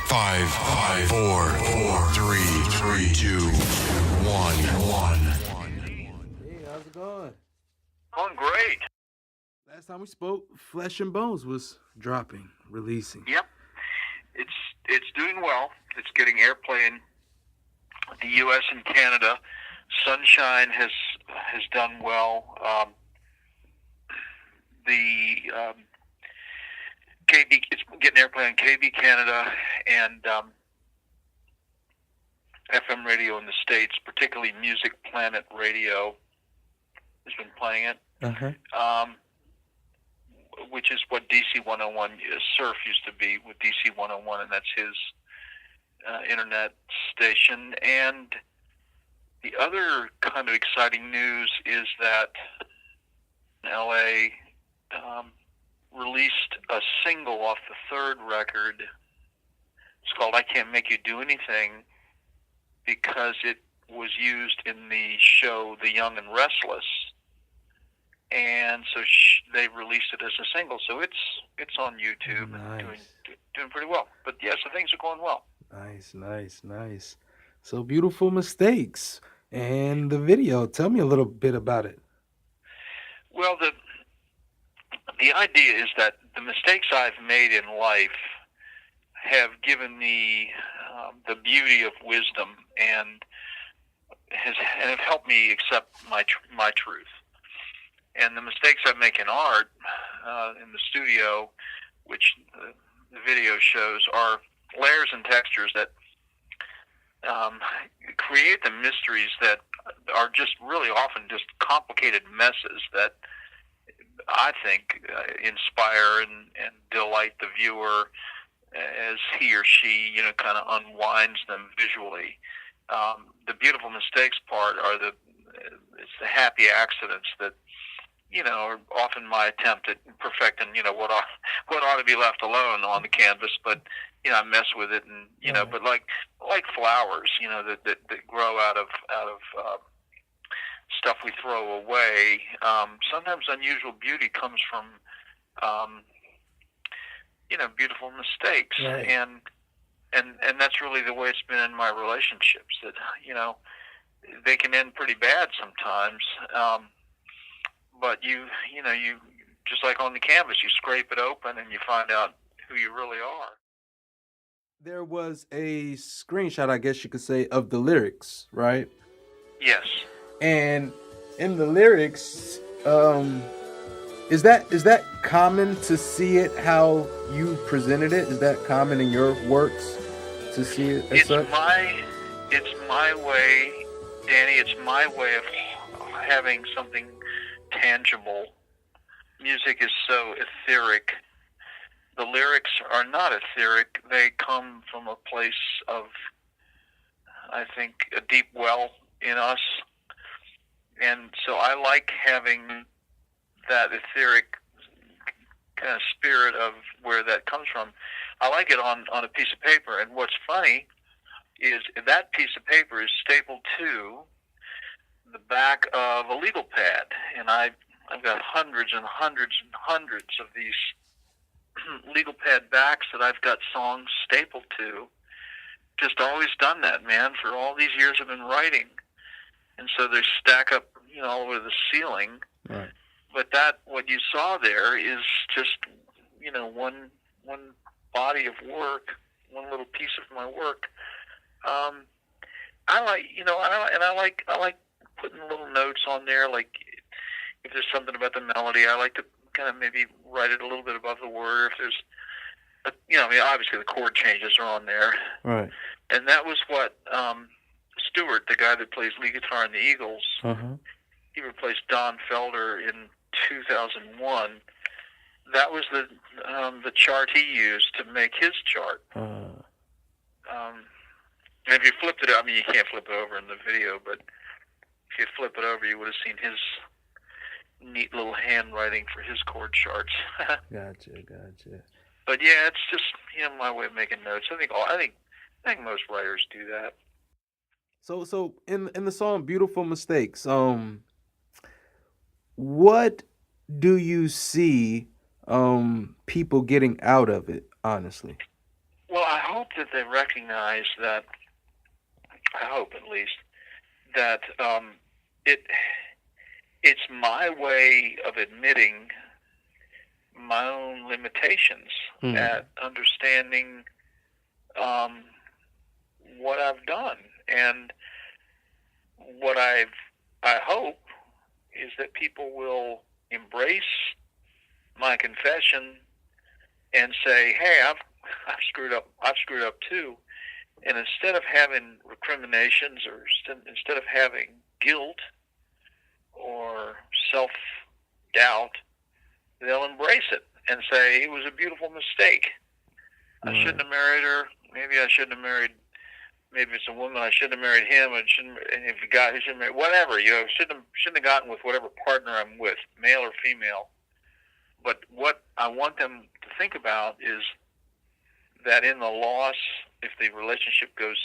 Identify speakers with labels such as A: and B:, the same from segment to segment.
A: Five, four, three, two, one.
B: Hey, how's it going?
C: Going great.
B: Last time we spoke, Flesh and Bones was dropping, releasing.
C: Yep. It's doing well. It's getting airplay in the U.S. and Canada. Sunshine has done well. The KB, it's getting airplay on KB Canada and FM radio in the States, particularly Music Planet Radio has been playing it. Which is what DC 101 Surf used to be with DC 101, and that's his internet station. And the other kind of exciting news is that LA released a single off the third record. It's called I Can't Make You Do Anything, because it was used in the show The Young and Restless. And so they released it as a single, so it's on YouTube and doing pretty well. But yeah, so things are going well.
B: Nice. So Beautiful Mistakes and the video. Tell me a little bit about it.
C: Well, the idea is that the mistakes I've made in life have given me the beauty of wisdom and have helped me accept my truth. And the mistakes I make in art, in the studio, which the video shows, are layers and textures that create the mysteries that are just really often just complicated messes that I think inspire and delight the viewer as he or she, kind of unwinds them visually. The beautiful mistakes part are it's the happy accidents that, are often my attempt at perfecting, what ought to be left alone on the canvas, but, I mess with it and, but like flowers, that grow out of stuff we throw away. Sometimes unusual beauty comes from, beautiful mistakes.
B: Right.
C: And that's really the way it's been in my relationships, that, they can end pretty bad sometimes. But you just like on the canvas, you scrape it open and you find out who you really are.
B: There was a screenshot, I guess you could say, of the lyrics, right?
C: Yes.
B: And in the lyrics, is that common to see it how you presented it? Is that common in your works to see it as such?
C: It's my way, Danny. It's my way of having something tangible. Music is so etheric. The lyrics are not etheric. They come from a place of, I think, a deep well in us. And so I like having that etheric kind of spirit of where that comes from. I like it on a piece of paper. And what's funny is that piece of paper is stapled to the back of a legal pad, and I've got hundreds and hundreds and hundreds of these legal pad backs that I've got songs stapled to. Just always done that, man, for all these years I've been writing. And so they stack up, all over the ceiling.
B: Right. But
C: what you saw there is just, one body of work, one little piece of my work. I like putting little notes on there, like if there's something about the melody, I like to kind of maybe write it a little bit above the word. If there's, obviously the chord changes are on there.
B: Right.
C: And that was what Stewart, the guy that plays lead guitar in the Eagles, he replaced Don Felder in 2001. That was the chart he used to make his chart. And if you flipped it, you can't flip it over in the video, but if you flip it over, you would have seen his neat little handwriting for his chord charts.
B: Gotcha.
C: But yeah, it's just my way of making notes. I think most writers do that.
B: So in the song "Beautiful Mistakes," what do you see people getting out of it? Honestly.
C: Well, I hope that they recognize that. I hope, at least, that it's my way of admitting my own limitations at understanding what I've done, and what I hope is that people will embrace my confession and say, "Hey, I've screwed up. I've screwed up too." And instead of having recriminations, or instead of having guilt or self-doubt, they'll embrace it and say, "It was a beautiful mistake. I shouldn't have married her. Maybe I shouldn't have married. Maybe it's a woman. I shouldn't have married him. And if a guy who shouldn't marry, whatever. Shouldn't have gotten with whatever partner I'm with, male or female." But what I want them to think about is that in the loss, if the relationship goes,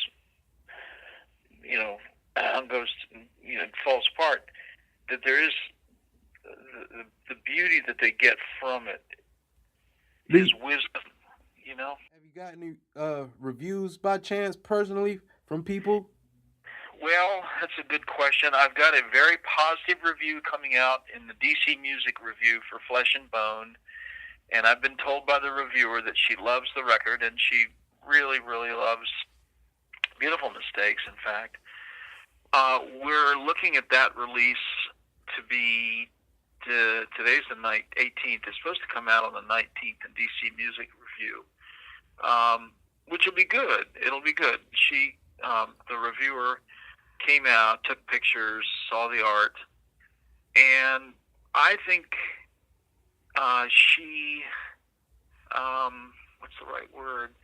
C: falls apart, that there is the beauty that they get from it is wisdom.
B: Have you got any reviews by chance personally from people?
C: Well, that's a good question. I've got a very positive review coming out in the DC Music Review for Flesh and Bone, and I've been told by the reviewer that she loves the record, and she really, really loves Beautiful Mistakes, in fact. We're looking at that release to be, today's the 18th. It's supposed to come out on the 19th in DC Music Review, which will be good. It'll be good. The reviewer came out, took pictures, saw the art, and I think she, what's the right word?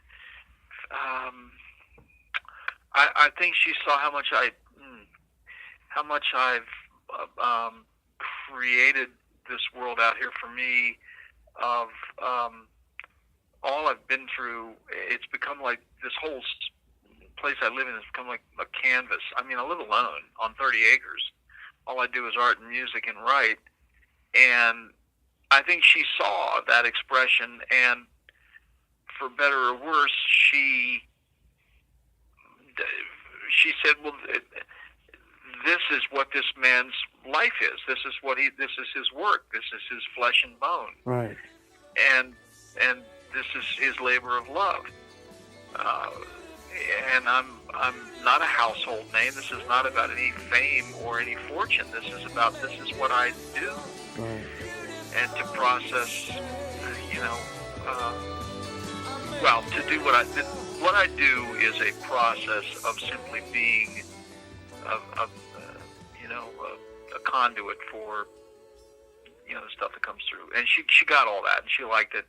C: I think she saw how much I've created this world out here for me of all I've been through. It's become like this whole place I live in has become like a canvas. I mean, I live alone on 30 acres. All I do is art and music and write. And I think she saw that expression, and for better or worse, she said, "Well, this is what this man's life is. This is his work. This is his flesh and bone.
B: Right.
C: And this is his labor of love. And I'm not a household name. This is not about any fame or any fortune. This is what I do."
B: Right.
C: And to process, to do what I do is a process of simply being a conduit for the stuff that comes through. And she got all that, and she liked it.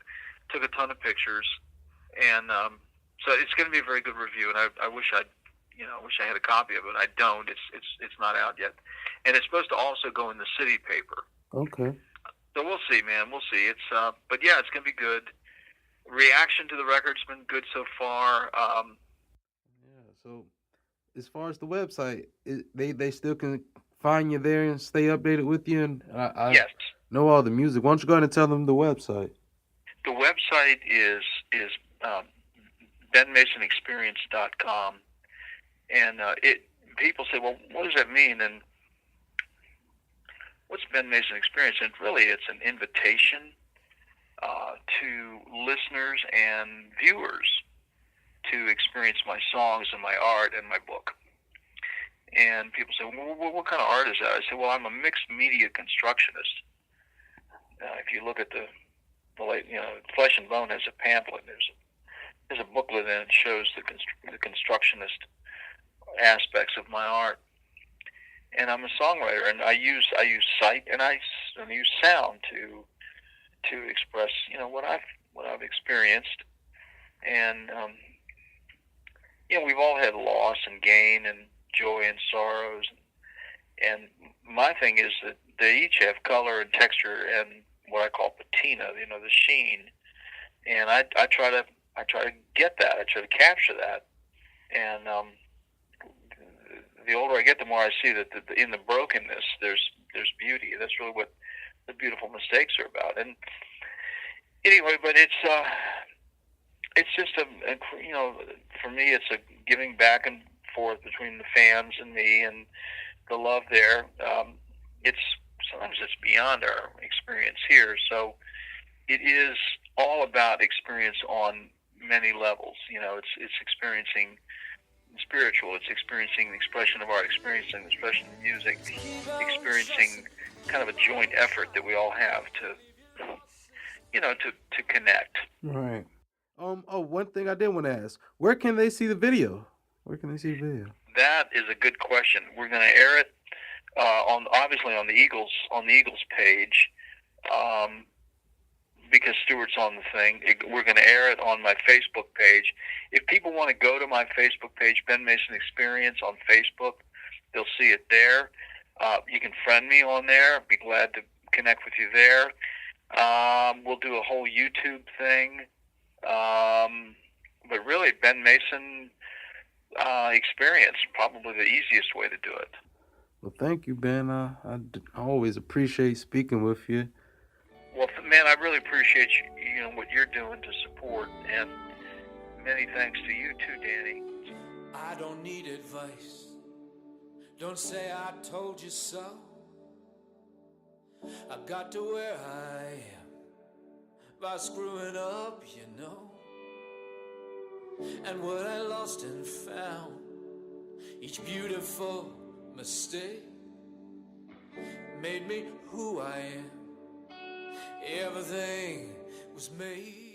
C: Took a ton of pictures, and so it's going to be a very good review. And I wish I had a copy of it. I don't. It's not out yet, and it's supposed to also go in the city paper.
B: Okay.
C: So we'll see, man. We'll see. It's but yeah, it's going to be good. Reaction to the record's been good so far.
B: Yeah. So, as far as the website, they still can find you there and stay updated with you. And I
C: Yes.
B: know all the music. Why don't you go ahead and tell them the website?
C: The website is benmasonexperience.com, and people say, "Well, what does that mean?" And what's Ben Mason Experience? And really, it's an invitation to listeners and viewers to experience my songs and my art and my book. And people say, "Well, what kind of art is that?" I say, "Well, I'm a mixed media constructionist." If you look at the late, Flesh and Bone has a pamphlet. There's a booklet, and it shows the constructionist aspects of my art. And I'm a songwriter, and I use sight and I use sound to express what I've experienced. And we've all had loss and gain and joy and sorrows. And my thing is that they each have color and texture and what I call patina, the sheen. And I try to get that. I try to capture that. And the older I get, the more I see that in the brokenness, there's beauty. That's really what the Beautiful Mistakes are about. And anyway, but it's it's just for me, it's a giving back and forth between the fans and me, and the love there. It's sometimes it's beyond our experience here, so it is all about experience on many levels. It's experiencing spiritual, it's experiencing the expression of art, experiencing the expression of music, experiencing kind of a joint effort that we all have to connect.
B: Right. Oh, one thing I did want to ask: where can they see the video? Where can they see the video?
C: That is a good question. We're going to air it obviously on the Eagles page, because Stuart's on the thing. We're going to air it on my Facebook page. If people want to go to my Facebook page, Ben Mason Experience on Facebook, they'll see it there. You can friend me on there. I'd be glad to connect with you there. We'll do a whole YouTube thing. But really, Ben Mason Experience, probably the easiest way to do it.
B: Well, thank you, Ben. I always appreciate speaking with you.
C: Well, man, I really appreciate what you're doing to support, and many thanks to you too, Danny.
D: I don't need advice. Don't say I told you so. I got to where I am by screwing up, and what I lost and found, each beautiful mistake made me who I am. Everything was made